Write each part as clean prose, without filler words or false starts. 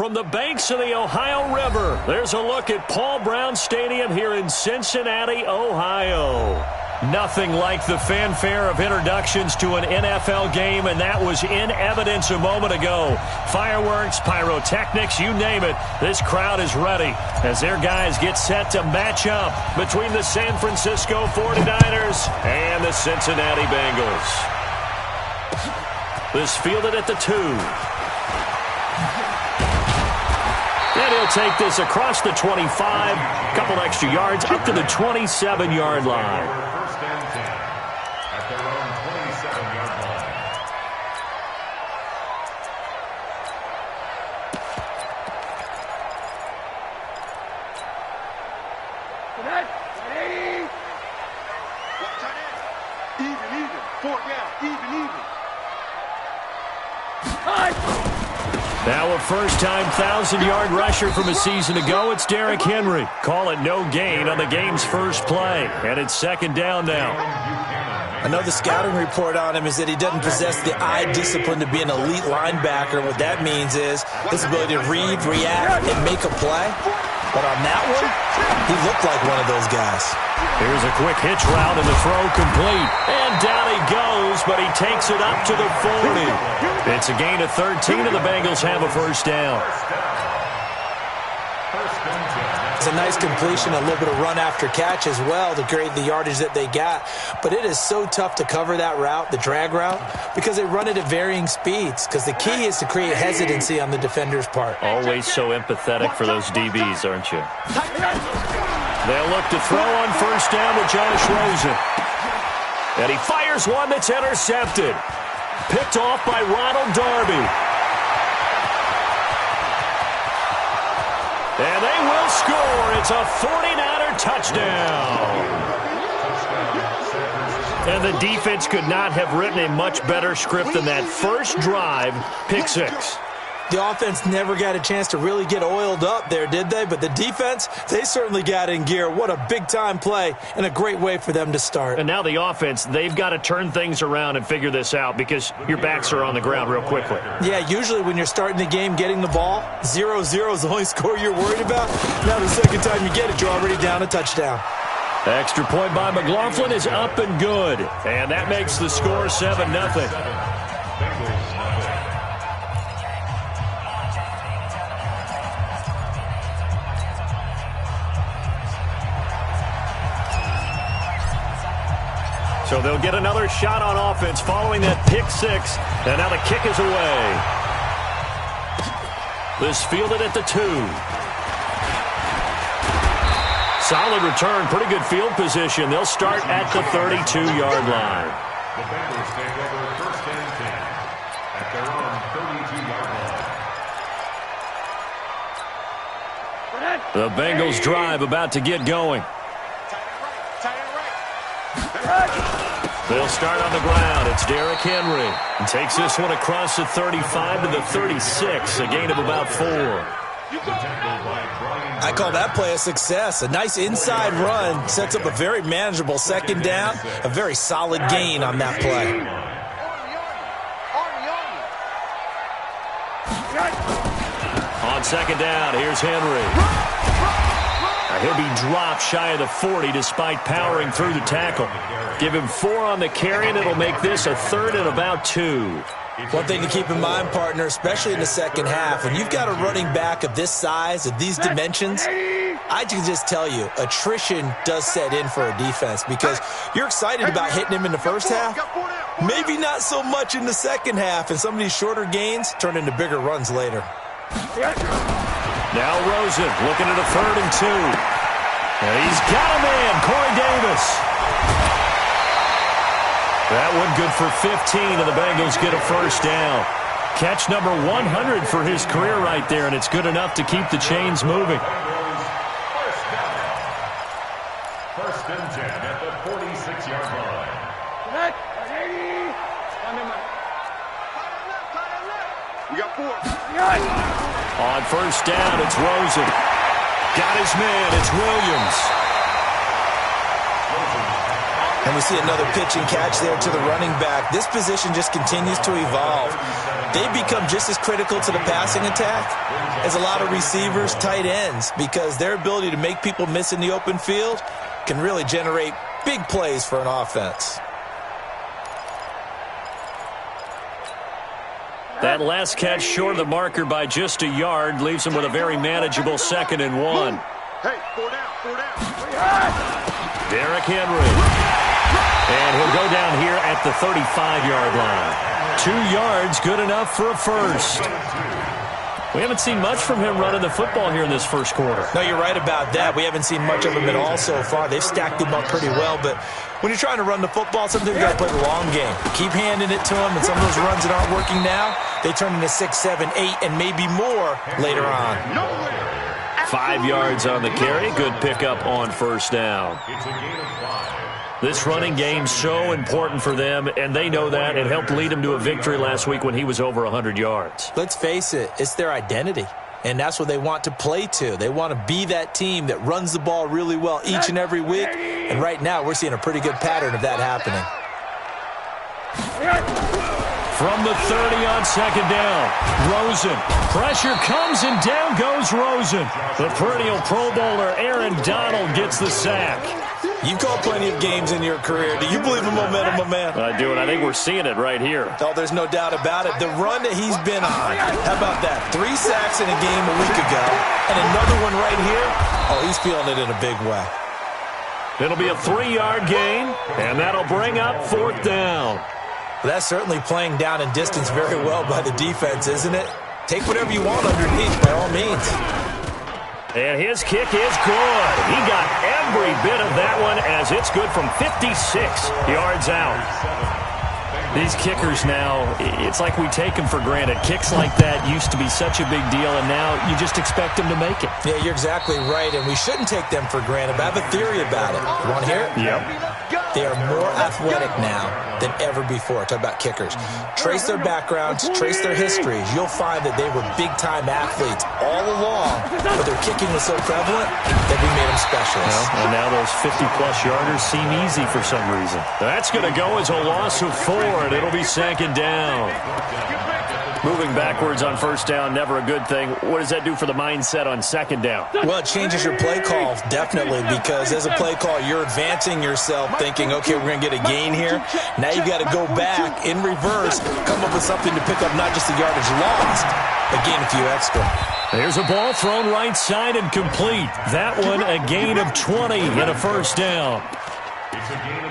from the banks of the Ohio River. There's a look at Paul Brown Stadium here in Cincinnati, Ohio. Nothing like the fanfare of introductions to an NFL game, and that was in evidence a moment ago. Fireworks, pyrotechnics, you name it. This crowd is ready as their guys get set to match up between the San Francisco 49ers and the Cincinnati Bengals. This fielded at the 2. And he'll take this across the 25, a couple extra yards, up to the 27-yard line. Now a first-time 1,000-yard rusher from a season ago. It's Derrick Henry. Call it no gain on the game's first play. And it's second down now. I know the scouting report on him is that he doesn't possess the eye discipline to be an elite linebacker. What that means is his ability to read, react, and make a play. But on that one, he looked like one of those guys. Here's a quick hitch route and the throw complete. And down he goes, but he takes it up to the 40. It's a gain of 13, and the Bengals have a first down. It's a nice completion, a little bit of run after catch as well to create the yardage that they got. But it is so tough to cover that route, the drag route, because they run it at varying speeds. Because the key is to create hesitancy on the defender's part. Always so empathetic for those DBs, aren't you? They'll look to throw on first down with Josh Rosen. And he fires one that's intercepted. Picked off by Ronald Darby. And they will score. It's a 49er touchdown. And the defense could not have written a much better script than that first drive, pick 6. The offense never got a chance to really get oiled up there, did they? But the defense, they certainly got in gear. What a big-time play and a great way for them to start. And now the offense, they've got to turn things around and figure this out because your backs are on the ground real quickly. Yeah, usually when you're starting the game getting the ball, 0-0 is the only score you're worried about. Now the second time you get it, you're already down a touchdown. Extra point by McLaughlin is up and good. And that makes the score 7-0. So they'll get another shot on offense following that pick 6. And now the kick is away. This fielded at the 2. Solid return, pretty good field position. They'll start at the 32-yard line. The Bengals take over first and 10 at their own 32-yard line. The Bengals drive about to get going. They'll start on the ground. It's Derrick Henry. And takes this one across the 35 to the 36, a gain of about 4. I call that play a success. A nice inside run sets up a very manageable second down, a very solid gain on that play. On second down, here's Henry. He'll be dropped shy of the 40 despite powering through the tackle. Give him 4 on the carry, and it'll make this a third and about 2. One thing to keep in mind, partner, especially in the second half, when you've got a running back of this size, of these dimensions, I can just tell you, attrition does set in for a defense because you're excited about hitting him in the first half. Maybe not so much in the second half, and some of these shorter gains turn into bigger runs later. Now Rosen looking at a 3rd and 2. And he's got a man, Corey Davis. That one good for 15, and the Bengals get a first down. Catch number 100 for his career right there, and it's good enough to keep the chains moving. First and 10 at the 46-yard line. We got 4. On first down, it's Rosen. Got his man, it's Williams. And we see another pitch and catch there to the running back. This position just continues to evolve. They've become just as critical to the passing attack as a lot of receivers, tight ends, because their ability to make people miss in the open field can really generate big plays for an offense. That last catch short of the marker by just a yard leaves him with a very manageable 2nd and 1. Hey, 4 down. Derrick Henry. And he'll go down here at the 35-yard line. 2 yards, good enough for a first. We haven't seen much from him running the football here in this first quarter. No, you're right about that. We haven't seen much of him at all so far. They've stacked him up pretty well, but when you're trying to run the football, sometimes you got to play the long game. Keep handing it to him, and some of those runs that aren't working now, they turn into 6, 7, 8, and maybe more later on. 5 yards on the carry. Good pickup on first down. This running game's so important for them, and they know that. It helped lead them to a victory last week when he was over 100 yards. Let's face it, it's their identity, and that's what they want to play to. They want to be that team that runs the ball really well each and every week, and right now we're seeing a pretty good pattern of that happening. From the 30 on 2nd down, Rosen. Pressure comes, and down goes Rosen. The perennial Pro Bowler Aaron Donald gets the sack. You've called plenty of games in your career. Do you believe in momentum, my man? I do, and I think we're seeing it right here. Oh, there's no doubt about it. The run that he's been on, how about that? 3 sacks in a game a week ago, and another one right here. Oh, he's feeling it in a big way. It'll be a 3-yard gain, and that'll bring up 4th down. Well, that's certainly playing down in distance very well by the defense, isn't it? Take whatever you want underneath, by all means. And his kick is good. He got every bit of that one as it's good from 56 yards out. These kickers now, it's like we take them for granted. Kicks like that used to be such a big deal, and now you just expect them to make it. Yeah, you're exactly right, and we shouldn't take them for granted, but I have a theory about it. You want to hear it? Yep. They are more athletic now than ever before. Talk about kickers. Trace their backgrounds, trace their histories. You'll find that they were big-time athletes all along, but their kicking was so prevalent that we made them specialists. Well, and now those 50-plus yarders seem easy for some reason. That's going to go as a loss of 4, and it'll be 2nd down. Moving backwards on first down, never a good thing. What does that do for the mindset on 2nd down? Well, it changes your play call, definitely, because as a play call, you're advancing yourself thinking, okay, we're going to get a gain here. Now you've got to go back in reverse, come up with something to pick up not just the yardage lost, but gain a few extra. There's a ball thrown right side and complete. That one a gain of 20 and a first down. It's a gain of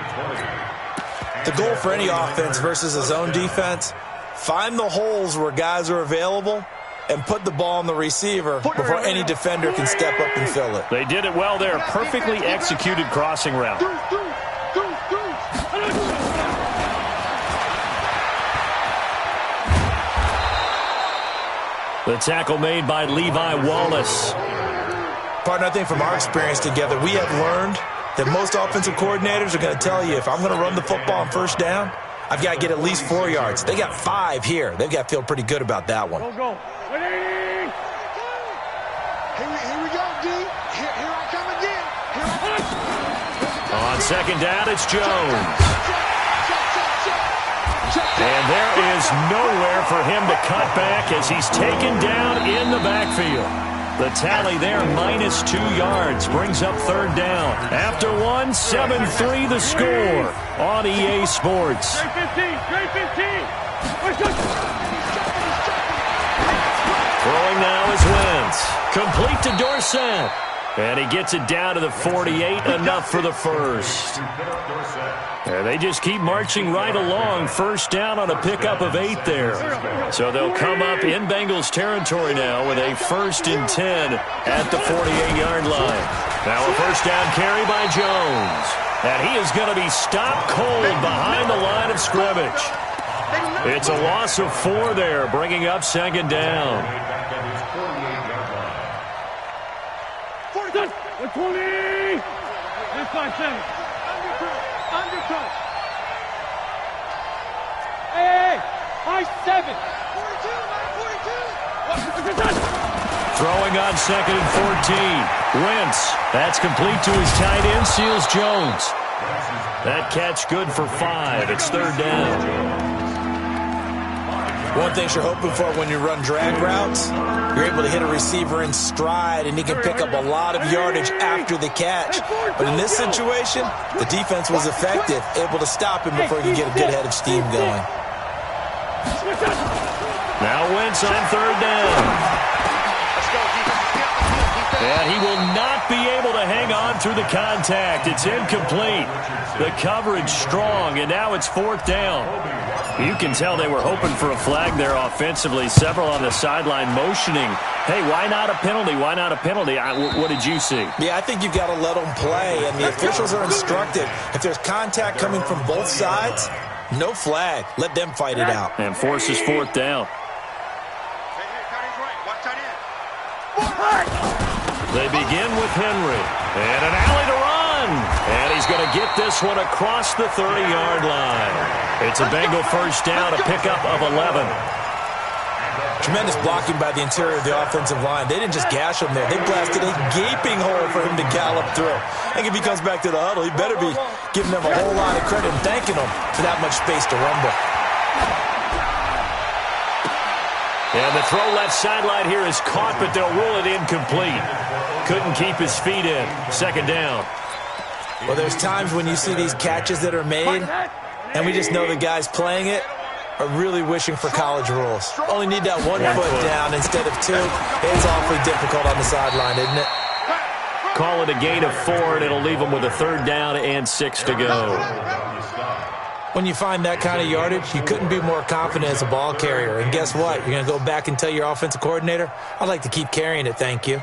20. The goal for any offense versus a zone defense, find the holes where guys are available and put the ball on the receiver before any defender can step up and fill it. They did it well there. Perfectly executed crossing route. The tackle made by Levi Wallace. Partner, I think from our experience together, we have learned that most offensive coordinators are going to tell you, if I'm going to run the football on first down, I've got to get at least 4 yards. They got 5 here. They've got to feel pretty good about that one. Go. Here we go, D. Here I come again. On 2nd down, it's Jones. And there is nowhere for him to cut back as he's taken down in the backfield. The tally there, -2 yards, brings up 3rd down. After 1, 7-3 the score on EA Sports. Throwing now is Wentz. Complete to Dorsett. And he gets it down to the 48, enough for the first. And they just keep marching right along. First down on a pickup of 8 there. So they'll come up in Bengals territory now with a 1st and 10 at the 48-yard line. Now a first down carry by Jones. And he is going to be stopped cold behind the line of scrimmage. It's a loss of 4 there, bringing up 2nd down. 20. There's 5 seconds. Undercut. Hey, high 7. 42. Throwing on 2nd and 14. Wentz. That's complete to his tight end, Seals Jones. That catch good for 5. It's third down. One thing you're hoping for when you run drag routes, you're able to hit a receiver in stride, and he can pick up a lot of yardage after the catch. But in this situation, the defense was effective, able to stop him before he could get a good head of steam going. Now Wentz on third down. And he will not be able to hang on through the contact. It's incomplete. The coverage strong, and now it's fourth down. You can tell they were hoping for a flag there offensively. Several on the sideline motioning, hey, why not a penalty? Why not a penalty? What did you see? Yeah, I think you've got to let them play, and the officials are instructed. If there's contact coming from both sides, no flag. Let them fight it out. And forces fourth down. They begin with Henry. And an alley to run. And he's going to get this one across the 30-yard line. It's a Bengal first down, a pickup of 11. Tremendous blocking by the interior of the offensive line. They didn't just gash him there. They blasted a gaping hole for him to gallop through. I think if he comes back to the huddle, he better be giving them a whole lot of credit and thanking them for that much space to rumble. And the throw left sideline here is caught, but they'll rule it incomplete. Couldn't keep his feet in. Second down. Well, there's times when you see these catches that are made, and we just know the guys playing it are really wishing for college rules. Only need that one foot down instead of two. It's awfully difficult on the sideline, isn't it? Call it a gain of 4, and it'll leave them with a third down and 6 to go. When you find that kind of yardage, you couldn't be more confident as a ball carrier. And guess what? You're going to go back and tell your offensive coordinator, I'd like to keep carrying it, thank you.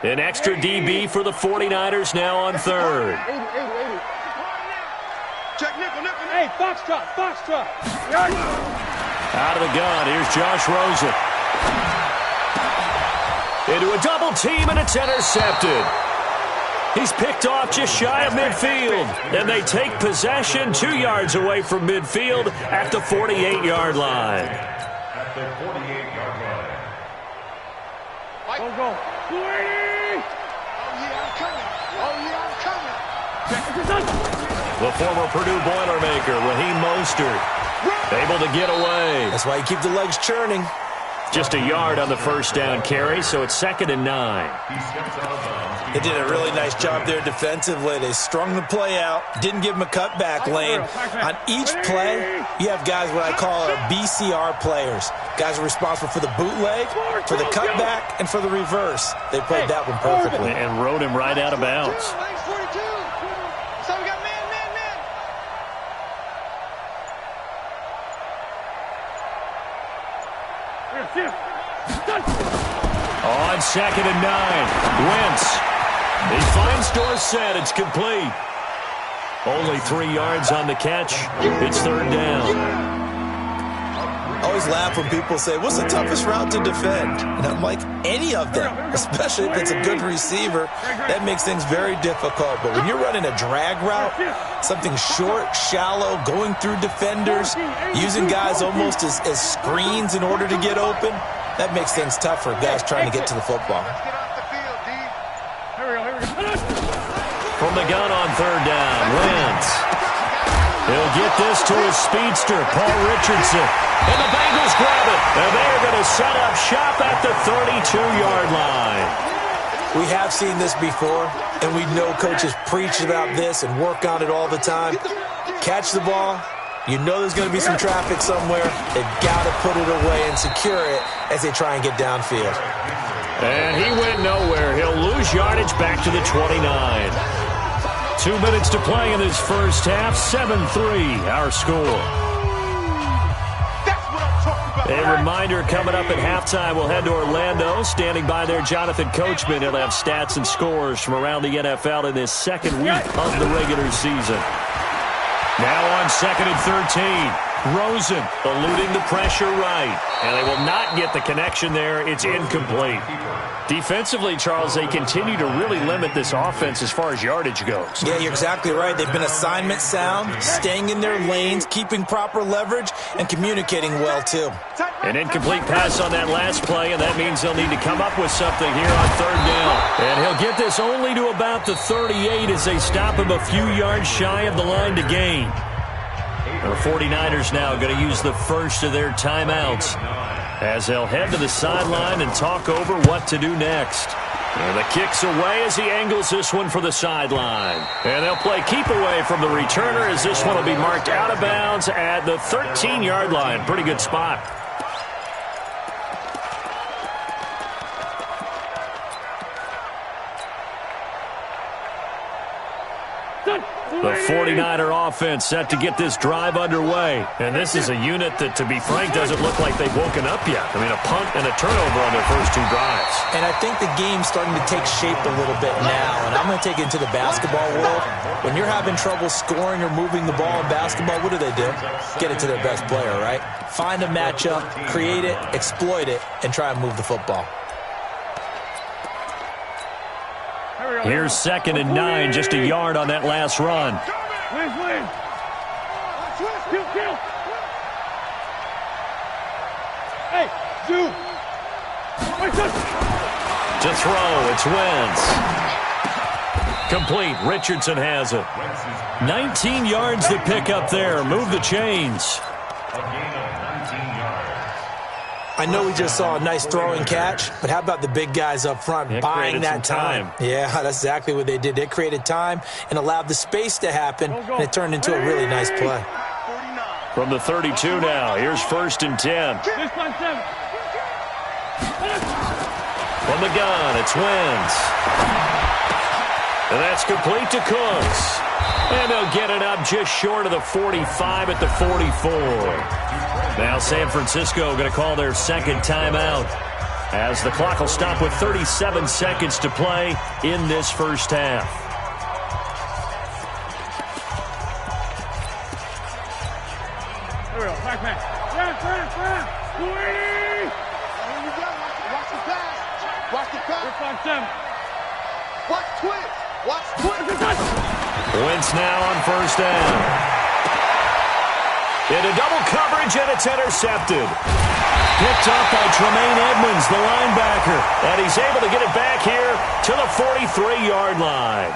An extra DB for the 49ers now on third. Hey, Foxtrot. Out of the gun, here's Josh Rosen. Into a double team, and it's intercepted. He's picked off just shy of midfield. And they take possession 2 yards away from midfield at the 48-yard line. At the 48-yard line. Go. 280! I'm coming. The former Purdue Boilermaker, Raheem Mostert, able to get away. That's why you keep the legs churning. Just a yard on the first down carry, so it's 2nd and 9. They did a really nice job there defensively. They strung the play out, didn't give him a cutback lane. On each play, you have guys what I call our BCR players. Guys are responsible for the bootleg, for the cutback, and for the reverse. They played that one perfectly. And rode him right out of bounds. So we got man. On 2nd and 9, Wentz. He finds Dorsett. It's complete. Only 3 yards on the catch. It's third down. I always laugh when people say, what's the toughest route to defend? And I'm like, any of them, especially if it's a good receiver. That makes things very difficult. But when you're running a drag route, something short, shallow, going through defenders, using guys almost as screens in order to get open, that makes things tough for guys trying to get to the football. From the gun on third down, Wentz. He'll get this to his speedster, Paul Richardson. And the Bengals grab it. And they're going to set up shop at the 32-yard line. We have seen this before, and we know coaches preach about this and work on it all the time. Catch the ball. You know there's going to be some traffic somewhere. They've got to put it away and secure it as they try and get downfield. And he went nowhere. He'll lose yardage back to the 29. 2 minutes to play in this first half. 7-3, our score. A reminder coming up at halftime, we'll head to Orlando. Standing by there, Jonathan Coachman. He'll have stats and scores from around the NFL in this second week of the regular season. Now on 2nd and 13. Rosen eluding the pressure right. And they will not get the connection there. It's incomplete. Defensively, Charles, they continue to really limit this offense as far as yardage goes. Yeah, you're exactly right. They've been assignment sound, staying in their lanes, keeping proper leverage, and communicating well, too. An incomplete pass on that last play, and that means they'll need to come up with something here on third down. And he'll get this only to about the 38 as they stop him a few yards shy of the line to gain. The 49ers now going to use the first of their timeouts as they'll head to the sideline and talk over what to do next. And the kick's away as he angles this one for the sideline. And they'll play keep away from the returner as this one will be marked out of bounds at the 13-yard line. Pretty good spot. The 49er offense set to get this drive underway. And this is a unit that, to be frank, doesn't look like they've woken up yet. I mean, a punt and a turnover on their first two drives. And I think the game's starting to take shape a little bit now. And I'm going to take it into the basketball world. When you're having trouble scoring or moving the ball in basketball, what do? Get it to their best player, right? Find a matchup, create it, exploit it, and try and move the football. Here's 2nd and 9, just a yard on that last run. Hey, Zoo. To throw, it's Wentz. Complete, Richardson has it. 19 yards to pick up there, move the chains. I know we just saw a nice throwing catch, but how about the big guys up front buying that time? Yeah, that's exactly what they did. They created time and allowed the space to happen, and it turned into a really nice play. From the 32 now, here's 1st and 10. From the gun, it's Wentz. And that's complete to Cooks. And they'll get it up just short of the 45 at the 44. Now San Francisco going to call their second timeout as the clock will stop with 37 seconds to play in this first half. Here we go. Back man. Run. 280. Watch the pass. Watch the pass. 5-7. Watch twist. Watch twist. Wentz now on 1st down. Into double coverage, and it's intercepted. Picked up by Tremaine Edmonds, the linebacker. And he's able to get it back here to the 43-yard line.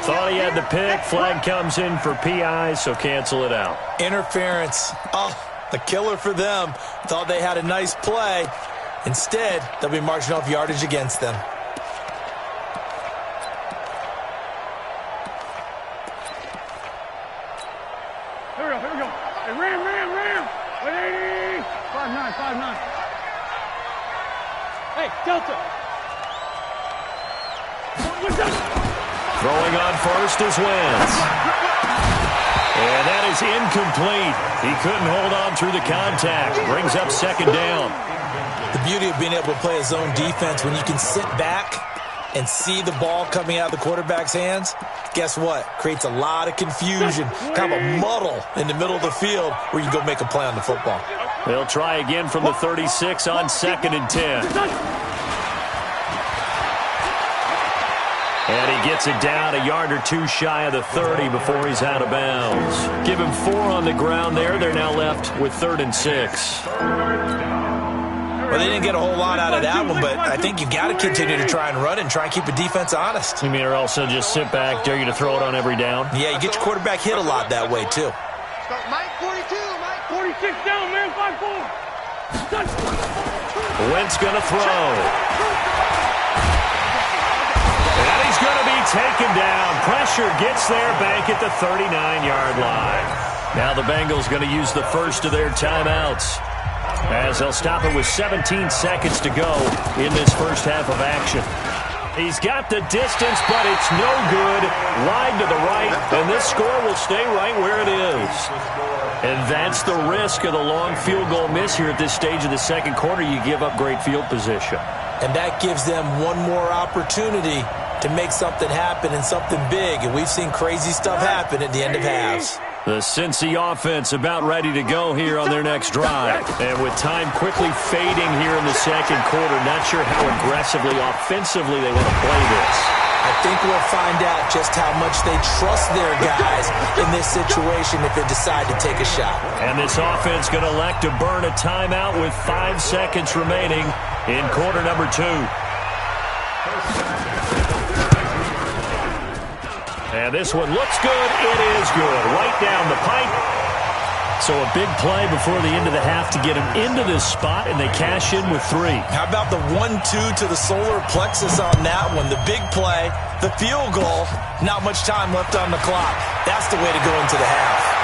Thought he had the pick. Flag comes in for PI, so cancel it out. Interference. Oh, a killer for them. Thought they had a nice play. Instead, they'll be marching off yardage against them. Here we go. Hey, ram. 180. 5-9. Hey, Delta. Throwing on 1st is Wentz. And that is incomplete. He couldn't hold on through the contact. Brings up 2nd down. The beauty of being able to play a zone defense when you can sit back and see the ball coming out of the quarterback's hands, guess what? Creates a lot of confusion, kind of a muddle in the middle of the field where you go make a play on the football. They'll try again from the 36 on 2nd and 10. And he gets it down a yard or two shy of the 30 before he's out of bounds. Give him 4 on the ground there. They're now left with 3rd and 6. Well, they didn't get a whole lot out of that one, but I think you've got to continue to try and run and try and keep the defense honest. You mean or also just sit back, dare you to throw it on every down? Yeah, you get your quarterback hit a lot that way, too. Mike 42, Mike 46 down, man. 5-4. Wentz going to throw. And he's going to be taken down. Pressure gets there back at the 39-yard line. Now the Bengals going to use the first of their timeouts as they'll stop it with 17 seconds to go in this first half of action. He's got the distance, but it's no good. Wide to the right, and this score will stay right where it is. And that's the risk of the long field goal miss here at this stage of the second quarter. You give up great field position. And that gives them one more opportunity to make something happen and something big. And we've seen crazy stuff happen at the end of halves. The Cincy offense about ready to go here on their next drive. And with time quickly fading here in the second quarter, not sure how aggressively, offensively they want to play this. I think we'll find out just how much they trust their guys in this situation if they decide to take a shot. And this offense going to elect to burn a timeout with 5 seconds remaining in quarter number 2. And this one looks good. It is good. Right down the pipe. So a big play before the end of the half to get them into this spot, and they cash in with 3. How about the 1-2 to the solar plexus on that one? The big play, the field goal, not much time left on the clock. That's the way to go into the half.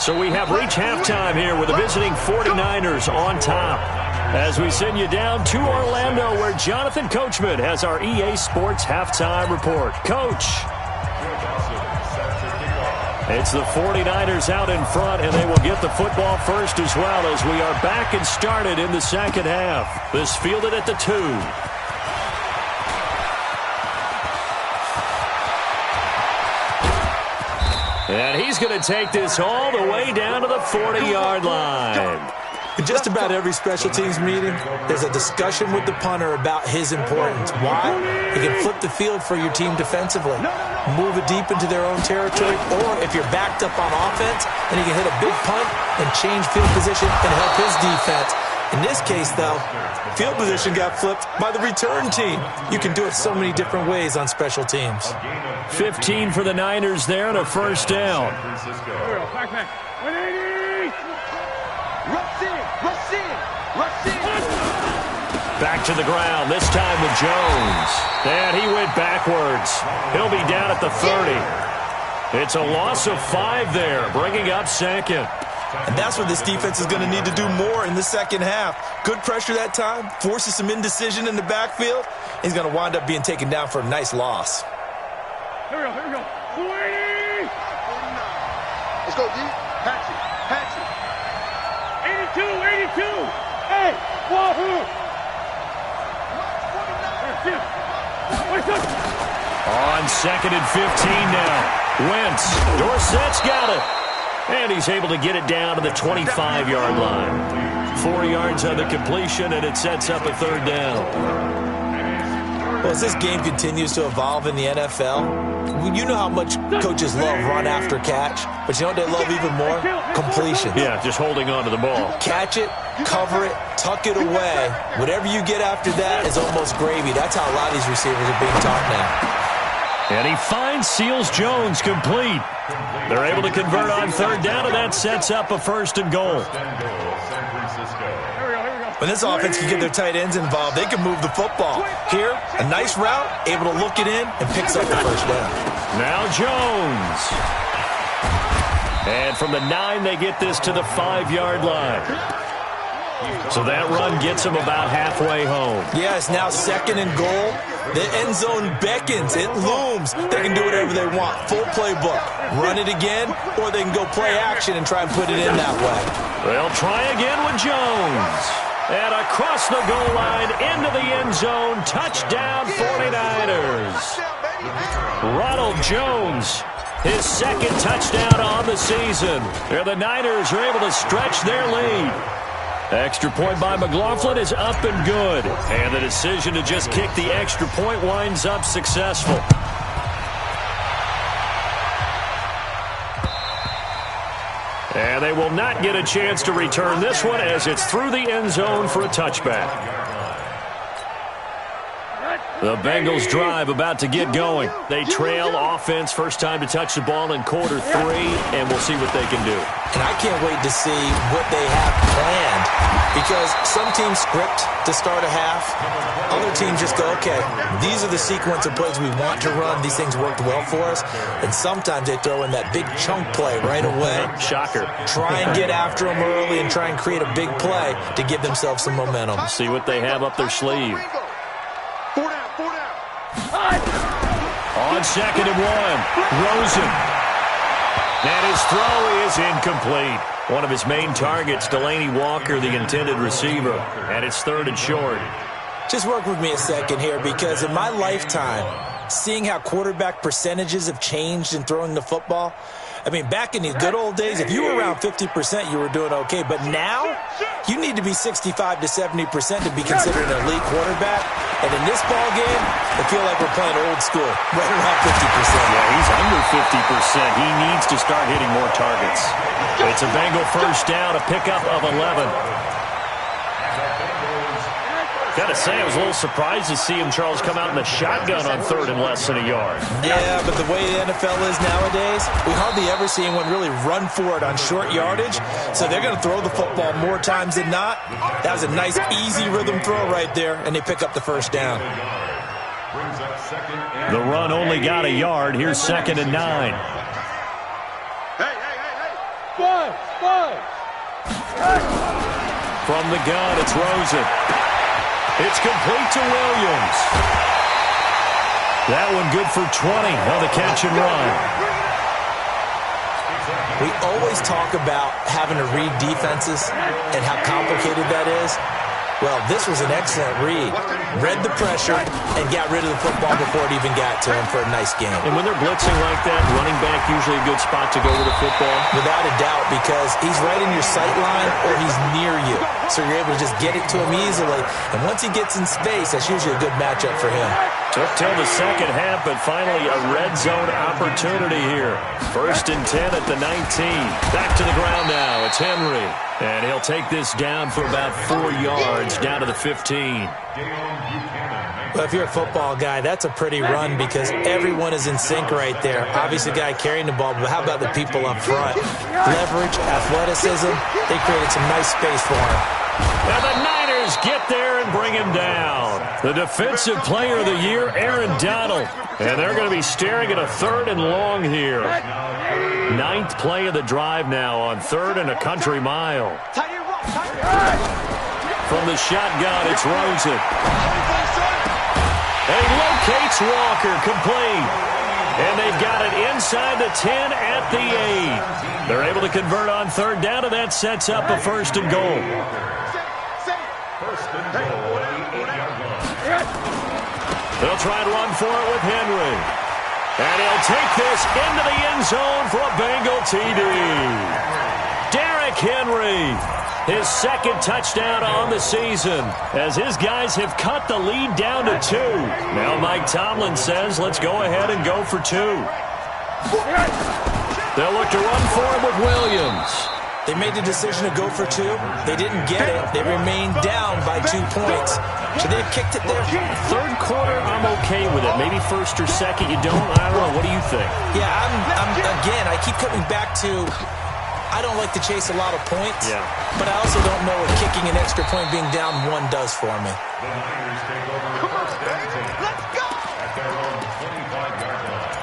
So we have reached halftime here with the visiting 49ers on top. As we send you down to Orlando, where Jonathan Coachman has our EA Sports halftime report. Coach. It's the 49ers out in front, and they will get the football first as well as we are back and started in the second half. This fielded at the 2. And he's going to take this all the way down to the 40-yard line. In just about every special teams meeting, there's a discussion with the punter about his importance. Why? He can flip the field for your team defensively, move it deep into their own territory, or if you're backed up on offense, then he can hit a big punt and change field position and help his defense. In this case, though, field position got flipped by the return team. You can do it so many different ways on special teams. 15 for the Niners there and a first down. Back. 180. Rush in. Back to the ground, this time with Jones. And he went backwards. He'll be down at the 30. It's a loss of 5 there, bringing up second. And that's what this defense is going to need to do more in the second half. Good pressure that time, forces some indecision in the backfield. He's going to wind up being taken down for a nice loss. Here we go. 280. Let's go, D. Patch it. 82. Hey, wahoo. On second and 15 now. Wentz. Dorsett's got it. And he's able to get it down to the 25-yard line. 4 yards on the completion, and it sets up a third down. Well, as this game continues to evolve in the NFL, you know how much coaches love run after catch, but you know what they love even more? Completion. Yeah, just holding on to the ball. Catch it, cover it, tuck it away. Whatever you get after that is almost gravy. That's how a lot of these receivers are being taught now. And he finds Seals-Jones complete. They're able to convert on third down, and that sets up a first and goal. When this offense can get their tight ends involved, they can move the football. Here, a nice route, able to look it in, and picks up the first down. Now Jones. And from the 9, they get this to the 5-yard line. So that run gets them about halfway home. Yeah, it's now second and goal. The end zone beckons. It looms. They can do whatever they want. Full playbook. Run it again, or they can go play action and try and put it in that way. They'll try again with Jones. And across the goal line, into the end zone. Touchdown, 49ers. Ronald Jones, his second touchdown on the season. And the Niners are able to stretch their lead. Extra point by McLaughlin is up and good. And the decision to just kick the extra point winds up successful. And they will not get a chance to return this one as it's through the end zone for a touchback. The Bengals drive about to get going. They trail offense, first time to touch the ball in quarter 3, and we'll see what they can do. And I can't wait to see what they have planned, because some teams script to start a half. Other teams just go, okay, these are the sequence of plays we want to run. These things worked well for us. And sometimes they throw in that big chunk play right away. Shocker. Try and get after them early and try and create a big play to give themselves some momentum. See what they have up their sleeve. 4 down. On second and 1, Rosen. And his throw is incomplete. One of his main targets, Delaney Walker, the intended receiver. And it's third and short. Just work with me a second here, because in my lifetime, seeing how quarterback percentages have changed in throwing the football. I mean, back in the good old days, if you were around 50%, you were doing okay. But now, you need to be 65 to 70% to be considered an elite quarterback. And in this ball game, I feel like we're playing old school, right around 50%. Yeah, he's under 50%. He needs to start hitting more targets. It's a Bengal first down, a pickup of 11. Got to say, I was a little surprised to see him, Charles, come out in the shotgun on third and less than a yard. Yeah, but the way the NFL is nowadays, we hardly ever see anyone really run for it on short yardage. So they're going to throw the football more times than not. That was a nice, easy rhythm throw right there, and they pick up the first down. The run only got a yard. Here's 2nd and 9. Five. From the gun, it's Rosen. It's complete to Williams. That one good for 20 on the catch and run. We always talk about having to read defenses and how complicated that is. Well, this was an excellent read. Read the pressure and got rid of the football before it even got to him for a nice game. And when they're blitzing like that, running back usually a good spot to go with the football. Without a doubt, because he's right in your sight line or he's near you. So you're able to just get it to him easily. And once he gets in space, that's usually a good matchup for him. Took till the second half, but finally a red zone opportunity here. 1st and 10 at the 19. Back to the ground now. It's Henry. And he'll take this down for about 4 yards, down to the 15. Well, if you're a football guy, that's a pretty run because everyone is in sync right there. Obviously, the guy carrying the ball, but how about the people up front? Leverage, athleticism, they created some nice space for him. And the Niners get there and bring him down. The Defensive Player of the Year, Aaron Donald. And they're going to be staring at a 3rd and long here. 9th play of the drive now on 3rd and a country mile. From the shotgun, it's Rosen. And he locates Walker, complete. And they've got it inside the 10 at the 8. They're able to convert on 3rd down, and that sets up a 1st and goal. They'll try and run for it with Henry. And he'll take this into the end zone for a Bengal TD. Derrick Henry, his 2nd touchdown on the season, as his guys have cut the lead down to 2. Now Mike Tomlin says, let's go ahead and go for 2. They'll look to run for him with Williams. They made the decision to go for 2. They didn't get it. They remained down by 2 points. Should they have kicked it there? 3rd quarter, I'm okay with it. Maybe 1st or 2nd, you don't. I don't know. What do you think? Yeah, again, I keep coming back to I don't like to chase a lot of points. Yeah. But I also don't know what kicking an extra point being down 1 does for me. The Niners take over first and 10. Let's go! At their own 25-yard line.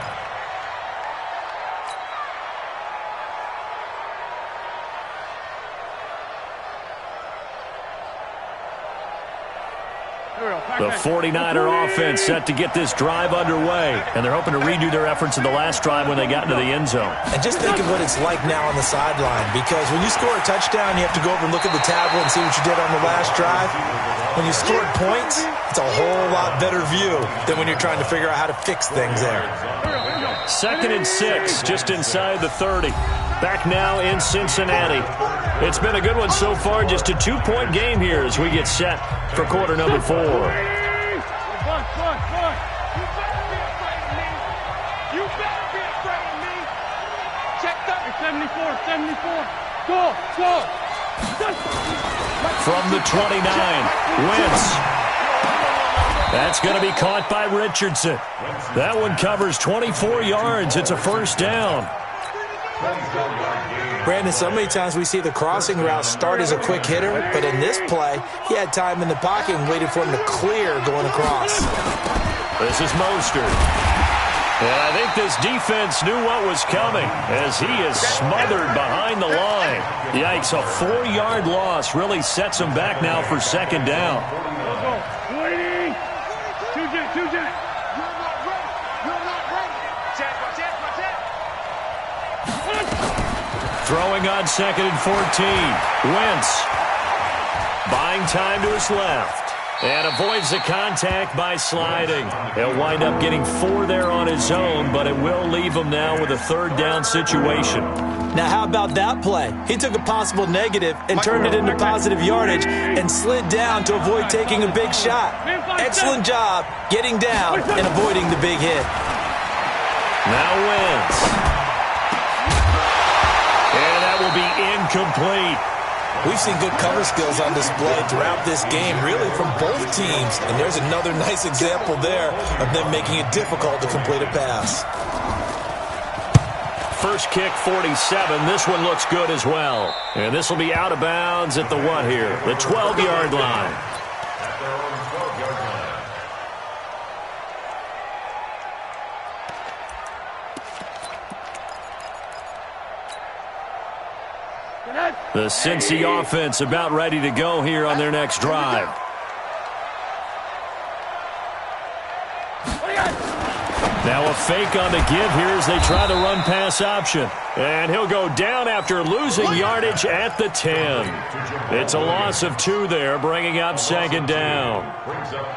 The 49er offense set to get this drive underway, and they're hoping to redo their efforts in the last drive when they got into the end zone. And just think of what it's like now on the sideline, because when you score a touchdown, you have to go over and look at the tablet and see what you did on the last drive. When you scored points, it's a whole lot better view than when you're trying to figure out how to fix things there. 2nd and 6, just inside the 30. Back now in Cincinnati. It's been a good one so far, just a 2-point game here as we get set for quarter number 4. You better be afraid of me. Check that. 74. Go. From the 29, Wentz. That's going to be caught by Richardson. That one covers 24 yards. It's a 1st down. Brandon, so many times we see the crossing route start as a quick hitter, but in this play, he had time in the pocket and waited for him to clear going across. This is Mostert. And I think this defense knew what was coming as he is smothered behind the line. Yikes, a 4-yard loss really sets him back now for 2nd down. Two jet. Throwing on 2nd and 14. Wentz buying time to his left. And avoids the contact by sliding. He'll wind up getting 4 there on his own, but it will leave him now with a third down situation. Now, how about that play? He took a possible negative and turned it into positive yardage and slid down to avoid taking a big shot. Excellent job getting down and avoiding the big hit. Now wins. And that will be incomplete. We've seen good cover skills on display throughout this game, really from both teams. And there's another nice example there of them making it difficult to complete a pass. First kick, 47. This one looks good as well. And this will be out of bounds at the what here? The 12-yard line. The Cincy offense about ready to go here on their next drive. Now a fake on the give here as they try the run-pass option. And he'll go down after losing yardage at the 10. It's a loss of 2 there, bringing up second down.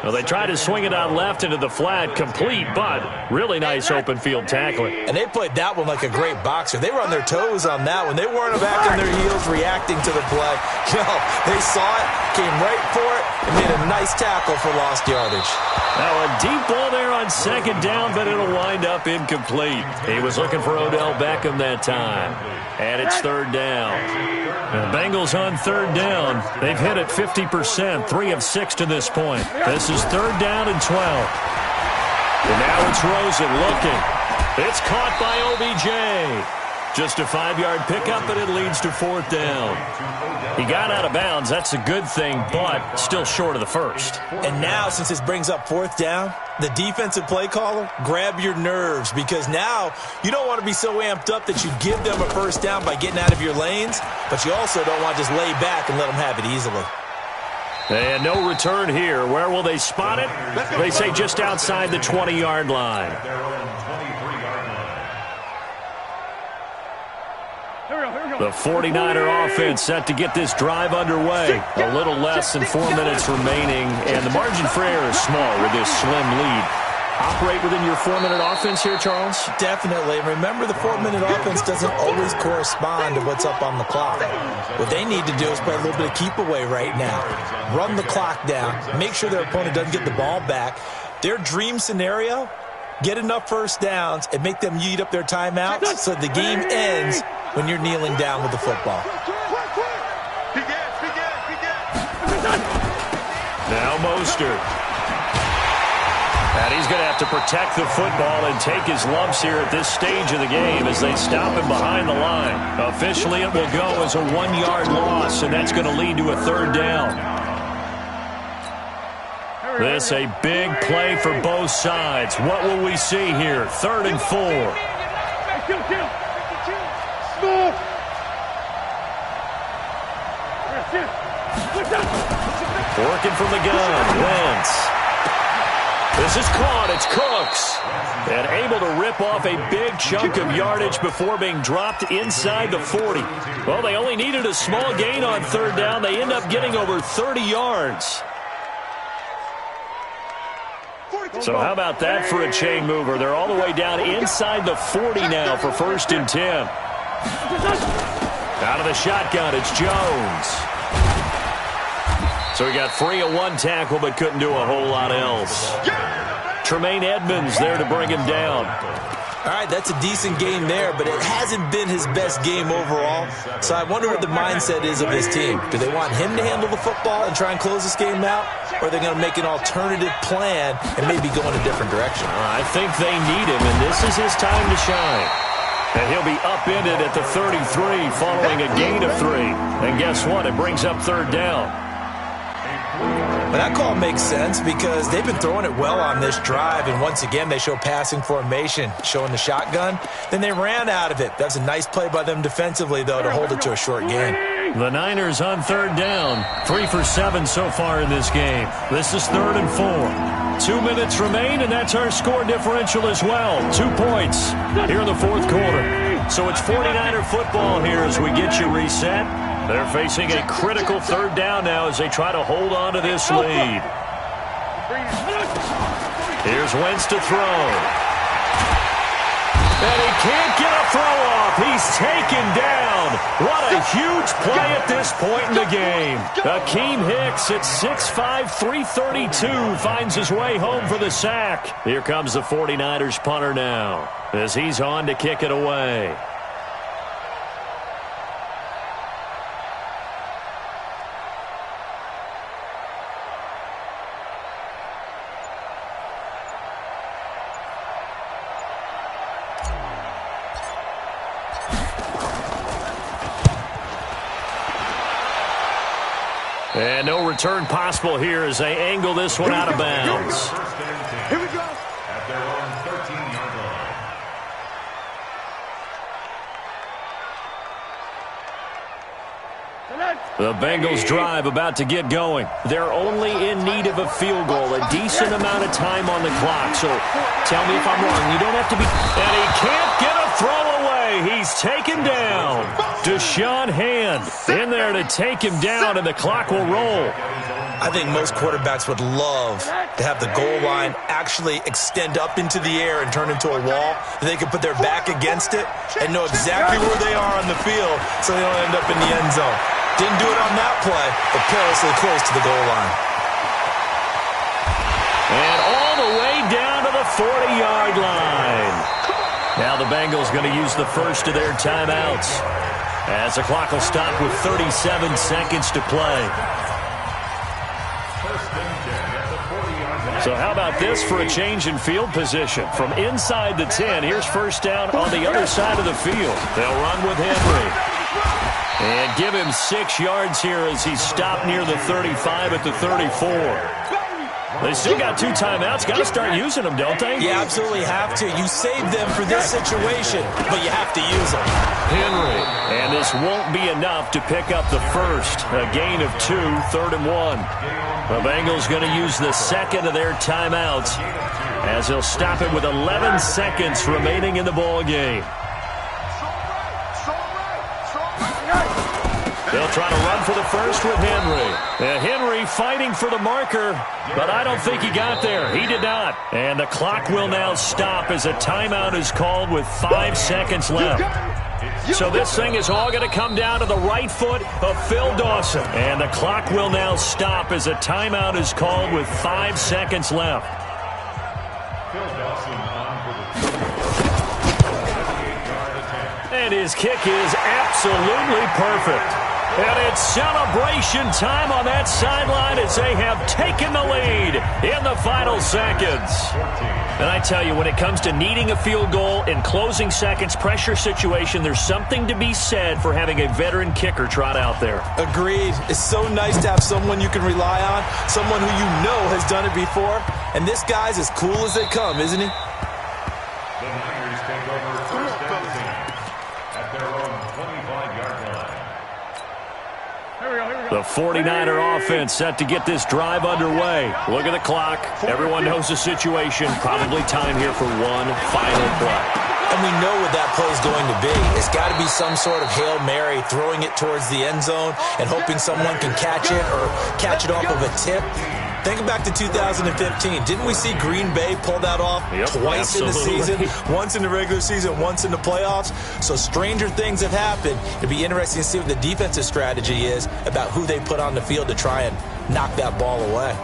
Well, they tried to swing it out left into the flat, complete, but really nice open field tackling. And they played that one like a great boxer. They were on their toes on that one. They weren't back on their heels reacting to the play. No, they saw it, came right for it, and made a nice tackle for lost yardage. Now a deep ball there on second down, but it'll wind up incomplete. He was looking for Odell Beckham that time. And it's third down. The Bengals on third down. They've hit it 50%, 3 of 6 to this point. This is third down and 12. And now it's Rosen looking. It's caught by OBJ. Just a 5-yard pickup, and it leads to fourth down. He got out of bounds. That's a good thing, but still short of the first. And now, since this brings up fourth down, the defensive play caller, grab your nerves, because now you don't want to be so amped up that you give them a first down by getting out of your lanes, but you also don't want to just lay back and let them have it easily. And no return here. Where will they spot it? They say just outside the 20-yard line. The 49er offense set to get this drive underway. A little less than 4 minutes remaining, and the margin for error is small with this slim lead. Operate within your 4-minute offense here, Charles? Definitely. Remember, the 4-minute offense doesn't always correspond to what's up on the clock. What they need to do is play a little bit of keep away right now. Run the clock down. Make sure their opponent doesn't get the ball back. Their dream scenario, get enough first downs and make them eat up their timeouts so the game ends when you're kneeling down with the football. Now Mostert. And he's going to have to protect the football and take his lumps here at this stage of the game as they stop him behind the line. Officially, it will go as a 1-yard loss, and that's going to lead to a third down. This a big play for both sides. What will we see here? 3rd and 4. Working from the gun, Wentz. This is caught. It's Cooks. And able to rip off a big chunk of yardage before being dropped inside the 40. Well, they only needed a small gain on third down. They end up getting over 30 yards. So how about that for a chain mover? They're all the way down inside the 40 now for 1st and 10. Out of the shotgun, it's Jones. So he got free of 1 tackle but couldn't do a whole lot else. Tremaine Edmonds there to bring him down. All right, that's a decent game there, but it hasn't been his best game overall. So I wonder what the mindset is of his team. Do they want him to handle the football and try and close this game out? Or are they going to make an alternative plan and maybe go in a different direction? I think they need him, and this is his time to shine. And he'll be upended at the 33 following a gain of 3. And guess what? It brings up third down. But that call makes sense because they've been throwing it well on this drive, and once again they show passing formation, showing the shotgun. Then they ran out of it. That was a nice play by them defensively, though, to hold it to a short gain. The Niners on third down. 3 for 7 so far in this game. This is 3rd and 4. 2 minutes remain, and that's our score differential as well. 2 points here in the 4th quarter. So it's 49er football here as we get you reset. They're facing a critical third down now as they try to hold on to this lead. Here's Wentz to throw. And he can't get a throw off. He's taken down. What a huge play at this point in the game. Akeem Hicks at 6'5", 332 finds his way home for the sack. Here comes the 49ers punter now as he's on to kick it away. And no return possible here as they angle this one out of bounds. Here we go. At their own 13-yard line. The Bengals drive about to get going. They're only in need of a field goal, a decent amount of time on the clock. So tell me if I'm wrong. You don't have to be. And he can't get a throw away. He's taken down. Deshaun Hand in there to take him down, and the clock will roll. I think most quarterbacks would love to have the goal line actually extend up into the air and turn into a wall. They can put their back against it and know exactly where they are on the field so they don't end up in the end zone. Didn't do it on that play, but perilously close to the goal line. And all the way down to the 40-yard line. Now the Bengals going to use the first of their timeouts as the clock will stop with 37 seconds to play. So how about this for a change in field position? From inside the 10, here's first down on the other side of the field. They'll run with Henry. And give him 6 yards here as he's stopped near the 35 at the 34. They still got 2 timeouts. Got to start using them, don't they? You absolutely have to. You save them for this situation, but you have to use them. Henry. And this won't be enough to pick up the first. A gain of 2, 3rd and 1. The Bengals going to use the second of their timeouts as they'll stop it with 11 seconds remaining in the ball game. They'll try to run for the first with Henry. Henry fighting for the marker, but I don't think he got there. He did not. And the clock will now stop as a timeout is called with 5 seconds left. So this thing is all going to come down to the right foot of Phil Dawson. And the clock will now stop as a timeout is called with 5 seconds left. Phil Dawson on for the 48-yard attempt. And his kick is absolutely perfect. And it's celebration time on that sideline as they have taken the lead in the final seconds. And I tell you, when it comes to needing a field goal in closing seconds, pressure situation, there's something to be said for having a veteran kicker trot out there. Agreed. It's so nice to have someone you can rely on, someone who you know has done it before. And this guy's as cool as they come, isn't he? The Niners take over first and 10 at their own 25-yard line. The 49er offense set to get this drive underway. Look at the clock. Everyone knows the situation. Probably time here for one final play. And we know what that play is going to be. It's got to be some sort of Hail Mary, throwing it towards the end zone and hoping someone can catch it or catch it off of a tip. Think back to 2015. Didn't we see Green Bay pull that off twice in the season? Once in the regular season, once in the playoffs. So stranger things have happened. It'd be interesting to see what the defensive strategy is about who they put on the field to try and knock that ball away.